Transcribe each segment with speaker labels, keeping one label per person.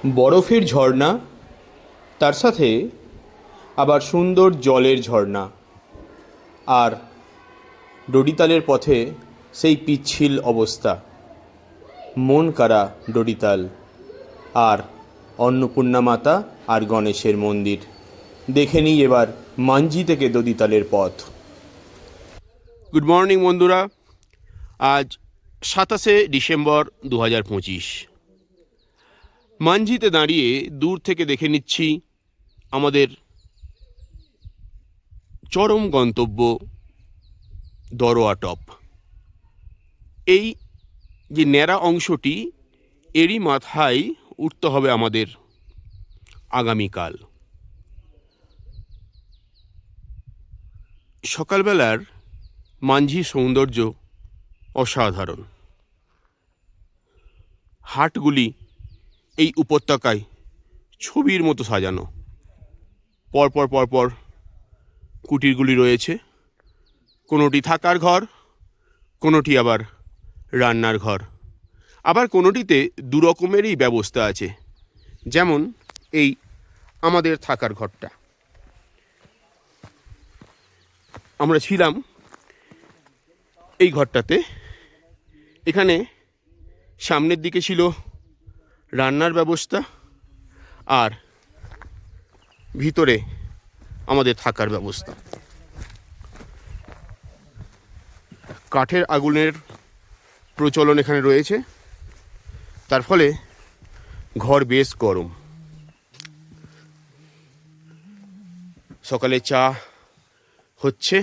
Speaker 1: বরফের ঝর্ণা, তার সাথে আবার সুন্দর জলের ঝর্ণা, আর ডডিতালের পথে সেই পিচ্ছিল অবস্থা, মন কাড়া ডডিতাল, আর অন্নপূর্ণা মাতা আর গণেশের মন্দির। দেখে নিই এবার মাঞ্ঝি থেকে দদিতালের পথ। গুড মর্নিং বন্ধুরা, আজ 27শে ডিসেম্বর 2025। মাঞ্ঝিতে দাঁড়িয়ে দূর থেকে দেখে নিচ্ছি আমাদের চরম গন্তব্য দরোয়া টপ। এই যে ন্যাড়া অংশটি, এরই মাথায় উঠতে হবে আমাদের আগামীকাল। সকালবেলার মাঞ্ঝি সৌন্দর্য অসাধারণ। হাটগুলি এই উপত্যকায় ছবির মতো সাজানো, পরপর পরপর কুটিরগুলি রয়েছে। কোনোটি থাকার ঘর, কোনোটি আবার রান্নার ঘর, আবার কোনোটিতে দু রকমেরই ব্যবস্থা আছে। যেমন এই আমাদের থাকার ঘরটা, আমরা ছিলাম এই ঘরটাতে। এখানে সামনের দিকে ছিল রান্নার ব্যবস্থা, আর ভিতরে আমাদের থাকার ব্যবস্থা। কাঠের আগুনের প্রচলন এখানে রয়েছে, তার ফলে ঘর বেশ গরম। সকালে চা হচ্ছে।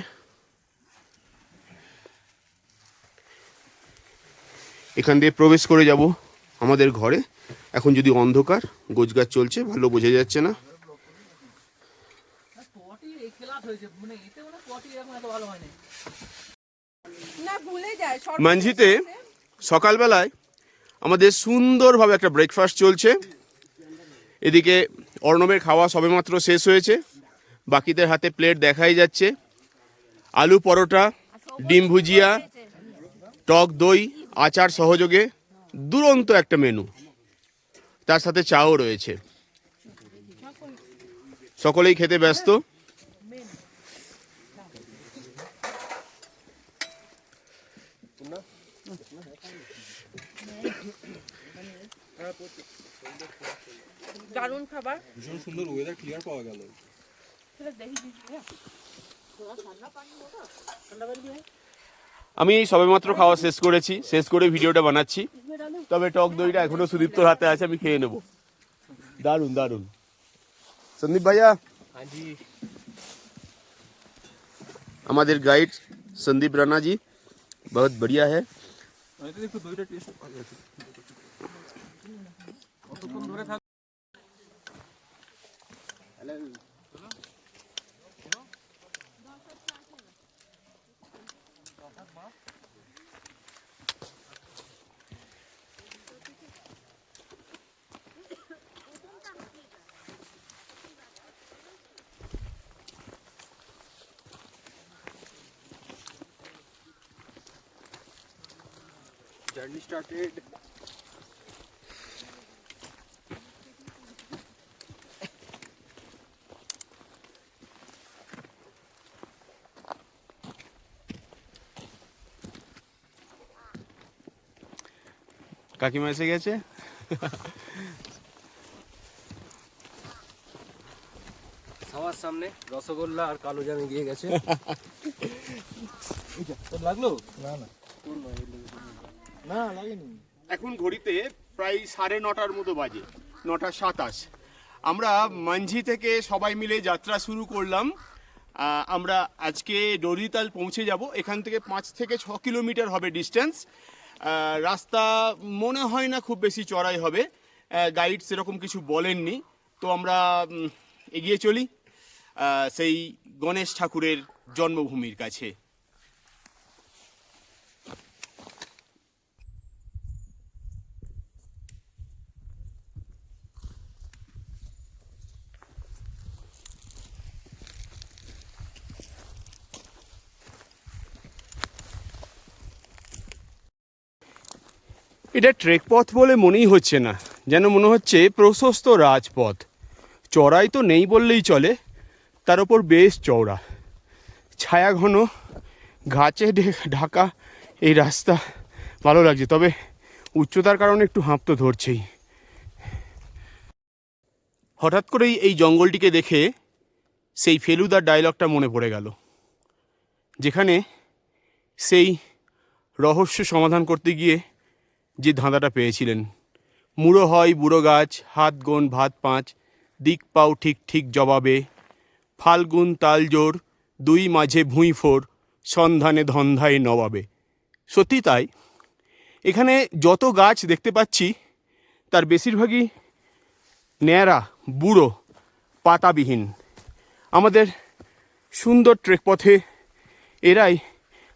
Speaker 1: এখান দিয়ে প্রবেশ করে যাব আমাদের ঘরে। এখন যদি অন্ধকার, গোছগাছ চলছে, ভালো বোঝা যাচ্ছে না। মাঞ্ঝিতে সকালবেলায় আমাদের সুন্দরভাবে একটা ব্রেকফাস্ট চলছে। এদিকে অর্ণবের খাওয়া সবেমাত্র শেষ হয়েছে, বাকিদের হাতে প্লেট দেখাই যাচ্ছে। আলু পরোটা, ডিম ভুজিয়া, টক দই, আচার সহযোগে দুরন্ত একটা মেনু। তার সাথে চাও রয়েছে। সকলেই খেতে ব্যস্ত।
Speaker 2: দারুণ খাবার,
Speaker 3: ভীষণ সুন্দর ওয়েদার, ক্লিয়ার পাওয়া গেল।
Speaker 1: আমি সবেমাত্র খাওয়া শেষ করেছি, শেষ করে ভিডিওটা বানাচ্ছি। তবে টক দইটা এখনো সুদীপ্তর হাতে আছে, আমি খেয়ে নেব। দারুণ দারুণ। সন্দীপ ভাইয়া, আমাদের গাইড সন্দীপ রানা জি, বহুত বড়িয়া है।
Speaker 3: Journey started.
Speaker 1: কাকিমা এসে গেছে।
Speaker 3: সবার সামনে রসগোল্লা আর কালো জামে গিয়ে গেছে। তোর লাগলো? না না, না লাগেনি।
Speaker 1: এখন ঘড়িতে প্রায় 9:30 মতো বাজে, 9:27। আমরা মাঞ্ঝি থেকে সবাই মিলে যাত্রা শুরু করলাম। আমরা আজকে দদিতাল পৌঁছে যাব। এখান থেকে 5 থেকে 6 কিলোমিটার হবে ডিস্টেন্স। রাস্তা মনে হয় না খুব বেশি চড়াই হবে, গাইড সেরকম কিছু বলেননি। তো আমরা এগিয়ে চলি সেই গণেশ ঠাকুরের জন্মভূমির কাছে। এটা ট্রেক পথ বলে মনেই হচ্ছে না, যেন মনে হচ্ছে প্রশস্ত রাজপথ। চড়াই তো নেই বললেই চলে, তার ওপর বেশ চওড়া, ছায়া ঘন, গাছে ঢাকা এই রাস্তা। ভালো লাগছে, তবে উচ্চতার কারণে একটু হাঁপ তো ধরছেই। হঠাৎ করেই এই জঙ্গলটিকে দেখে সেই ফেলুদার ডায়লগটা মনে পড়ে গেল, যেখানে সেই রহস্য সমাধান করতে গিয়ে যে ধাঁধাটা পেয়েছিলেন, মুড়ো হয় বুড়ো গাছ, হাত গোন ভাত পাঁচ, দিক পাও ঠিক ঠিক জবাবে, ফাল্গুন তাল জোর, দুই মাঝে ভুঁই ফোর, সন্ধানে ধন্ধায় নবাবে। সত্যি তাই, এখানে যত গাছ দেখতে পাচ্ছি তার বেশিরভাগই ন্যাড়া, বুড়ো, পাতাবিহীন। আমাদের সুন্দর ট্রেক পথে এরাই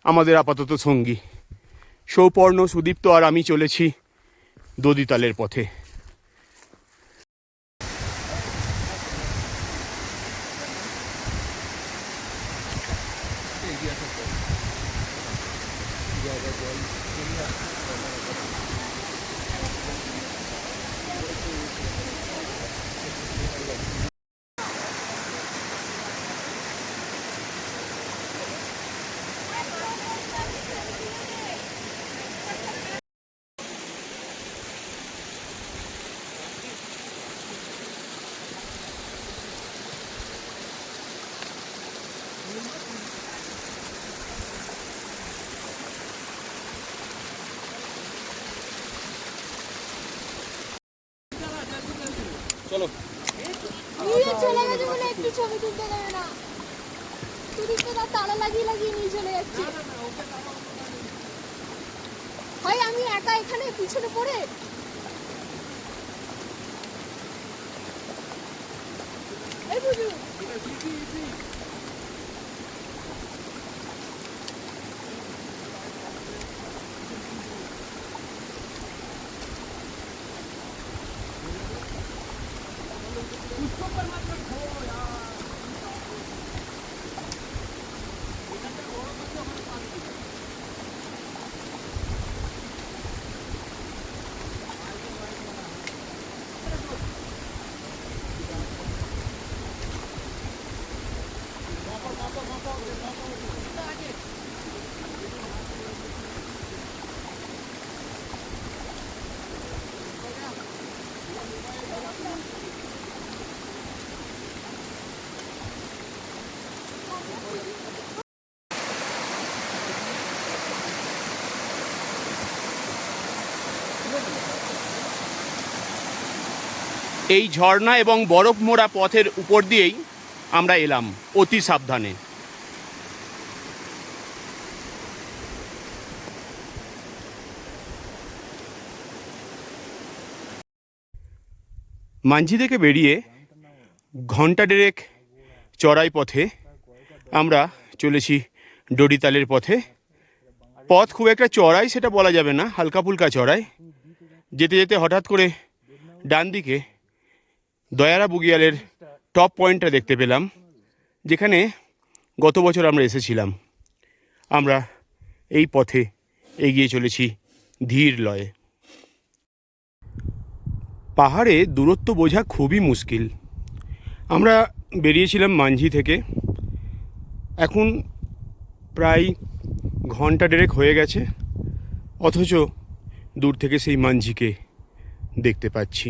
Speaker 1: আমাদের আপাতত সঙ্গী। সৌপর্ণ, সুদীপ্ত আর আমি চলেছি দদিতালের পথে। চলো।
Speaker 2: নিয়ে চলে গেছে বলে একটু ছবি তুলতে দেবে না। তুই তো তালা লাগিয়ে লাগিয়ে নিয়ে চলে যাচ্ছে। ভাই আমি একা এখানে পিছনে পড়ে। এই বুঝু
Speaker 1: এই ঝর্ণা এবং বরফ মোড়া পথের উপর দিয়েই আমরা এলাম অতি সাবধানে। মাঞ্ঝি থেকে বেরিয়ে ঘন্টা দেড়েক চড়াই পথে আমরা চলেছি ডরিতালের পথে। পথ খুব একটা চড়াই সেটা বলা যাবে না, হালকা ফুলকা চড়াই। যেতে যেতে হঠাৎ করে ডান দিকে দয়ারা বুগিয়ালের টপ পয়েন্টটা দেখতে পেলাম, যেখানে গত বছর আমরা এসেছিলাম। আমরা এই পথে এগিয়ে চলেছি ধীর লয়ে। পাহাড়ে দূরত্ব বোঝা খুবই মুশকিল। আমরা বেরিয়েছিলাম মাঞ্ঝি থেকে, এখন প্রায় ঘন্টা দেড়েক হয়ে গেছে, অথচ দূর থেকে সেই মাঞ্ঝিকে দেখতে পাচ্ছি।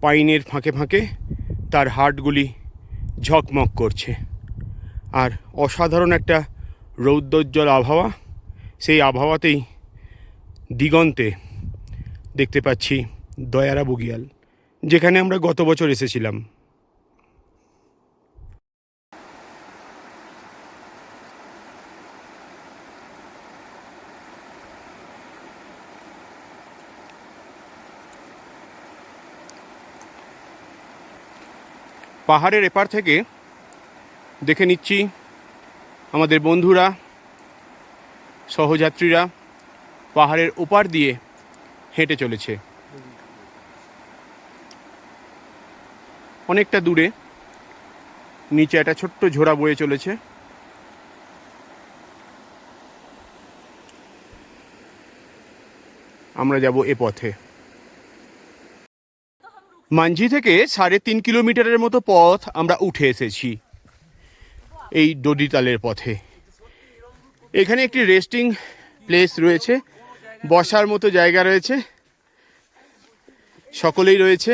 Speaker 1: পাইনের ফাঁকে ফাঁকে তার হাটগুলি ঝকমক করছে, আর অসাধারণ একটা রৌদ্রোজ্জ্বল আবহাওয়া। সেই আবহাওয়াতেই দিগন্তে দেখতে পাচ্ছি দয়ারা বুগিয়াল, যেখানে আমরা গত বছর এসেছিলাম। পাহাড়ের এপার থেকে দেখে নিচ্ছি আমাদের বন্ধুরা, সহযাত্রীরা পাহাড়ের ওপার দিয়ে হেঁটে চলেছে। অনেকটা দূরে নিচে একটা ছোট্ট ঝোড়া বয়ে চলেছে। আমরা যাব এ পথে। মাঞ্ঝি থেকে 3.5 কিলোমিটারের মতো পথ আমরা উঠে এসেছি এই ডোডিতালের পথে। এখানে একটি রেস্টিং প্লেস রয়েছে, বসার মতো জায়গা রয়েছে, সকলেই রয়েছে।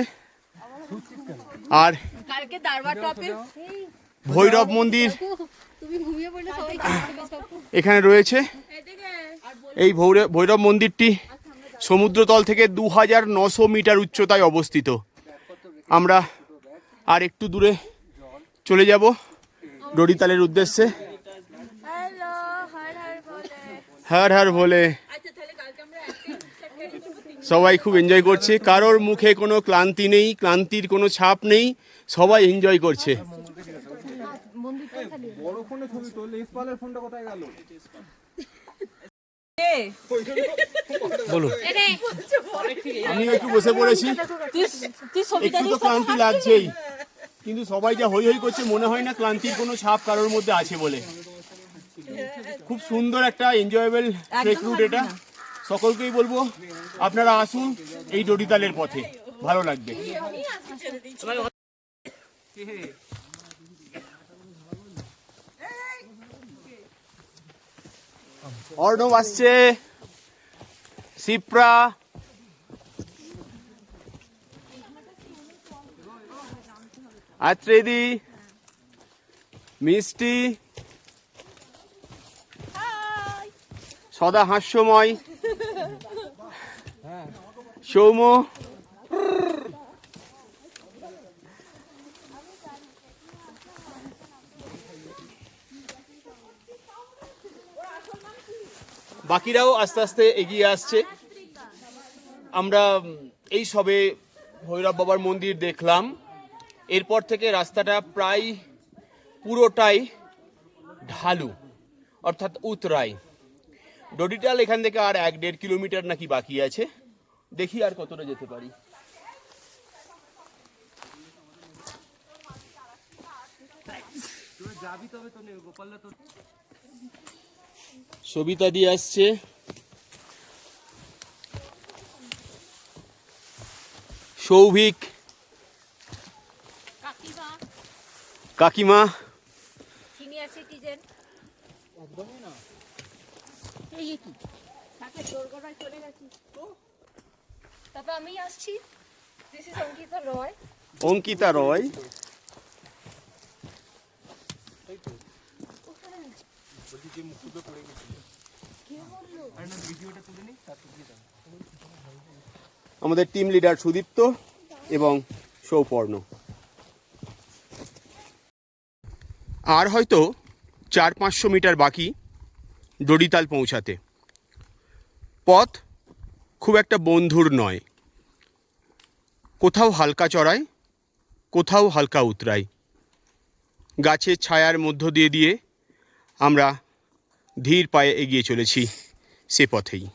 Speaker 1: আর
Speaker 2: কালকে দারবার টপে
Speaker 1: ভৈরব মন্দির
Speaker 2: তুমি ঘুমিয়ে পড়লে সবাই
Speaker 1: এখানে রয়েছে। এই ভৈরব মন্দিরটি সমুদ্রতল থেকে 2900 মিটার উচ্চতায় অবস্থিত। আমরা আর একটু দূরে চলে যাব ডোডিতালের উদ্দেশ্যে।
Speaker 2: হ্যালো হর হর বলে
Speaker 1: হর হর বলে সবাই খুব এনজয় করছে, কারোর মুখে কোনো ক্লান্তি নেই, ক্লান্তির কোনো ছাপ নেই, সবাই এনজয় করছে।
Speaker 3: বড় ফোনে ছবি তুললে ইসপালের ফোনটা কোথায় গেল?
Speaker 1: বলুন, আমি একটু বসে পড়েছি, একটু তো ক্লান্তি লাগছেই, কিন্তু সবাই যা হই হই করছে মনে হয় না ক্লান্তির কোনো ছাপ কারোর মধ্যে আছে বলে। খুব সুন্দর একটা এনজয়েবল ট্রেক রুট এটা। সকলকেই বলবো আপনারা আসুন এই ডোডিতালের পথে, ভালো লাগবে। অর্ণব আসছে, শিপ্রা, আত্রেদি, মিষ্টি, সদা হাস্যময় সৌম্য, বাকিরাও আস্তে আস্তে এগিয়ে আসছে। আমরা এই সবে ভৈরব বাবার মন্দির দেখলাম, এরপর থেকে রাস্তাটা প্রায় পুরোটাই ঢালু, অর্থাৎ উতরাই। ডোডিতাল এখান থেকে আর 1-1.5 কিলোমিটার নাকি বাকি আছে, দেখি আর কতটা যেতে পারি। সবিতা দিয়ে আসছে, সৌভিক, কাকিমা,
Speaker 2: সিনিয়র সিটিজেন একদমই না। এই কি তাকে জোর করে চলে গেছি তো, তারপর আমি আসছি। দিস ইজ অঙ্কিতা রয়।
Speaker 1: অঙ্কিতা রয়। আমাদের টিম লিডার সুদীপ্ত এবং সৌপর্ণ। আর হয়তো 400-500 মিটার বাকি ডোডিতাল পৌঁছাতে। পথ খুব একটা বন্ধুর নয়, কোথাও হালকা চড়াই, কোথাও হালকা উতরাই। গাছের ছায়ার মধ্য দিয়ে আমরা ধীর পায়ে এগিয়ে চলেছি সে পথেই।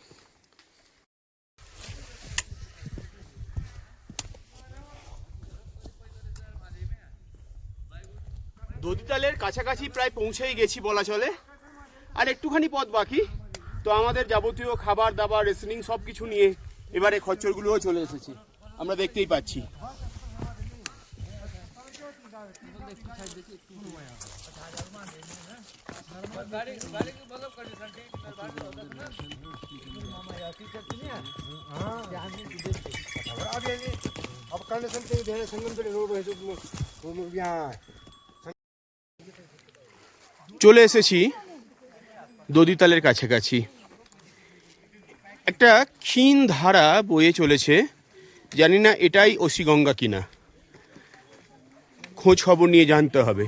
Speaker 1: ডোডিতালের কাছাকাছি প্রায় পৌঁছেই গেছি বলা চলে, আর একটুখানি পথ বাকি। তো আমাদের যাবতীয় খাবার দাবার, রেসলিং সব কিছু নিয়ে এবারে খচ্চরগুলোও চলে এসেছে, আমরা দেখতেই পাচ্ছি। চলে এসেছি ডোডিতালের কাছাকাছি। একটা ক্ষীণ ধারা বয়ে চলেছে, জানি না এটাই অসিগঙ্গা কিনা, খোঁজ খবর নিয়ে জানতে হবে।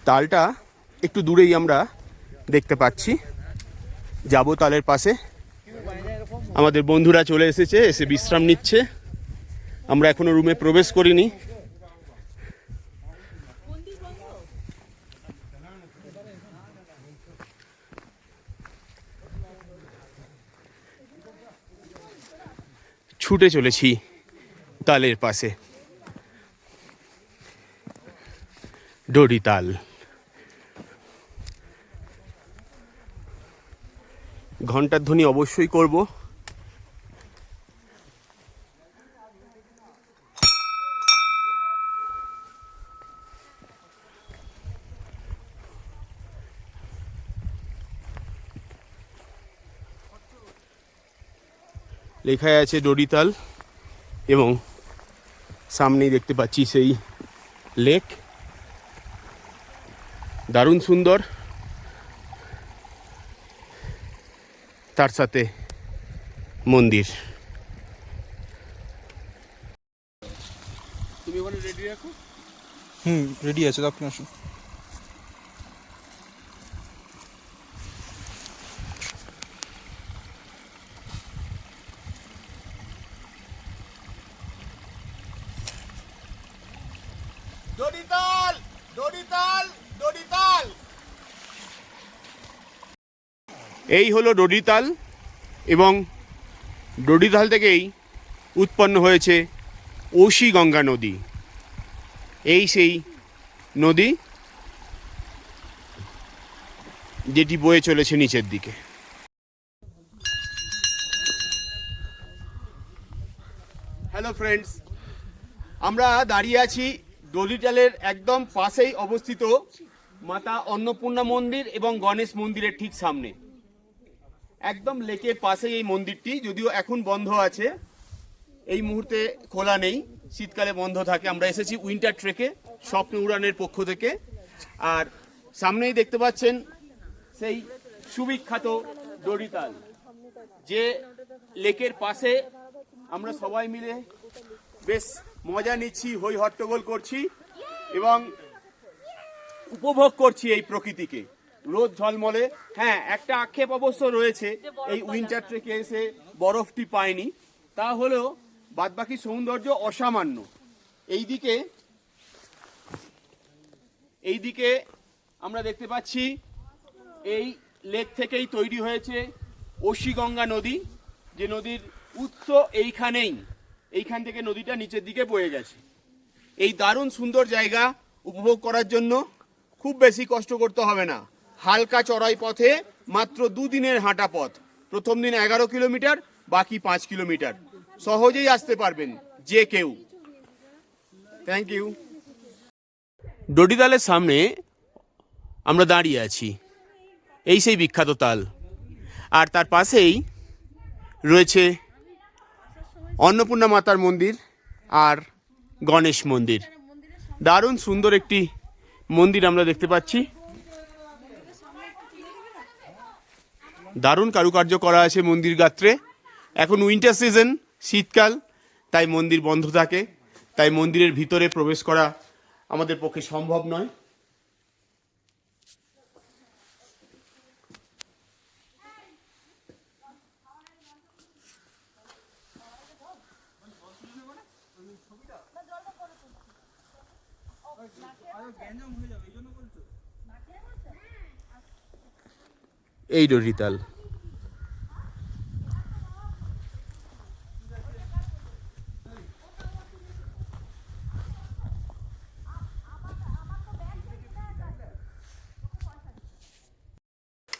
Speaker 1: তালটা একটু দূরেই আমরা দেখতে পাচ্ছি, যাব তালের পাশে। আমাদের বন্ধুরা চলে এসেছে, এসে বিশ্রাম নিচ্ছে। আমরা এখনো রুমে প্রবেশ করিনি। ছুটে চলেছি তালের পাশে। ডোরি তাল, ঘন্টার ধ্বনি অবশ্যই করব। লেখায় আছে ডোরিতাল এবং সামনেই দেখতে পাচ্ছি সেই লেক, দারুণ সুন্দর। তার সাথে মন্দির। তুমি ওখানে রেডি রাখো।
Speaker 3: রেডি আছে, আপনি আসুন।
Speaker 1: ডোরিতাল, ডোরিতাল, ডোরিতাল। এই হলো ডোরিতাল এবং ডোরিতাল থেকেই উৎপন্ন হয়েছে ওশি গঙ্গা নদী। এই সেই নদী যেটি বয়ে চলেছে নিচের দিকে। হ্যালো ফ্রেন্ডস, আমরা দাঁড়িয়ে আছি ডোরিতালের একদম পাশেই অবস্থিত মাতা অন্নপূর্ণা মন্দির এবং গণেশ মন্দিরের ঠিক সামনে। একদম লেকের পাশেই এই মন্দিরটি, যদিও এখন বন্ধ আছে, এই মুহূর্তে খোলা নেই, শীতকালে বন্ধ থাকে। আমরা এসেছি উইন্টার ট্রেকে স্বপ্ন উড়ানের পক্ষ থেকে। আর সামনেই দেখতে পাচ্ছেন সেই সুবিখ্যাত ডোরিতাল, যে লেকের পাশে আমরা সবাই মিলে বেশ মজা নিচ্ছি, হই হট্টগোল করছি এবং উপভোগ করছি এই প্রকৃতিকে রোদ ঝলমলে। হ্যাঁ, একটা আক্ষেপ অবশ্য রয়েছে, এই উইন্টার ট্রেকে এসে বরফটি পায়নি, তা হলেও বাদবাকি সৌন্দর্য অসামান্য। এইদিকে আমরা দেখতে পাচ্ছি এই লেক থেকেই তৈরি হয়েছে ওশি গঙ্গা নদী, যে নদীর উৎস এইখান থেকে নদীটা নিচের দিকে বয়ে গেছে। এই দারুণ সুন্দর জায়গা উপভোগ করার জন্য খুব বেশি কষ্ট করতে হবে না। হালকা চড়াই পথে মাত্র 2 দিনের হাঁটা পথ। প্রথম দিন 11 কিলোমিটার, বাকি 5 কিলোমিটার। সহজেই আসতে পারবেন যে কেউ। Thank you. ডোরিতালের সামনে আমরা দাঁড়িয়ে আছি, এই সেই বিখ্যাত তাল। আর তার পাশেই রয়েছে অন্নপূর্ণা মাতার মন্দির আর গণেশ মন্দির। দারুণ সুন্দর একটি মন্দির আমরা দেখতে পাচ্ছি। দারুণ কারুকার্য করা আছে মন্দির গাত্রে। এখন উইন্টার সিজন, শীতকাল, তাই মন্দির বন্ধ থাকে, তাই মন্দিরের ভিতরে প্রবেশ করা আমাদের পক্ষে সম্ভব নয়। এই ডোরিতাল।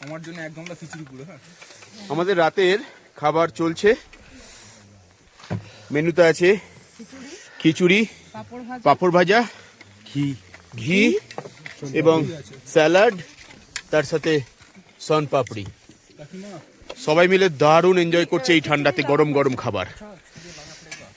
Speaker 3: আমার জন্য 1 গামলা খিচুড়ি পুরো। হ্যাঁ,
Speaker 1: আমাদের রাতের খাবার চলছে। মেনুতে আছে খিচুড়ি, পাঁপড় ভাজা, ঘি এবং স্যালাড, তার সাথে সন পাপড়ি। সবাই মিলে দারুণ এনজয় করছে এই ঠান্ডাতে গরম গরম খাবার।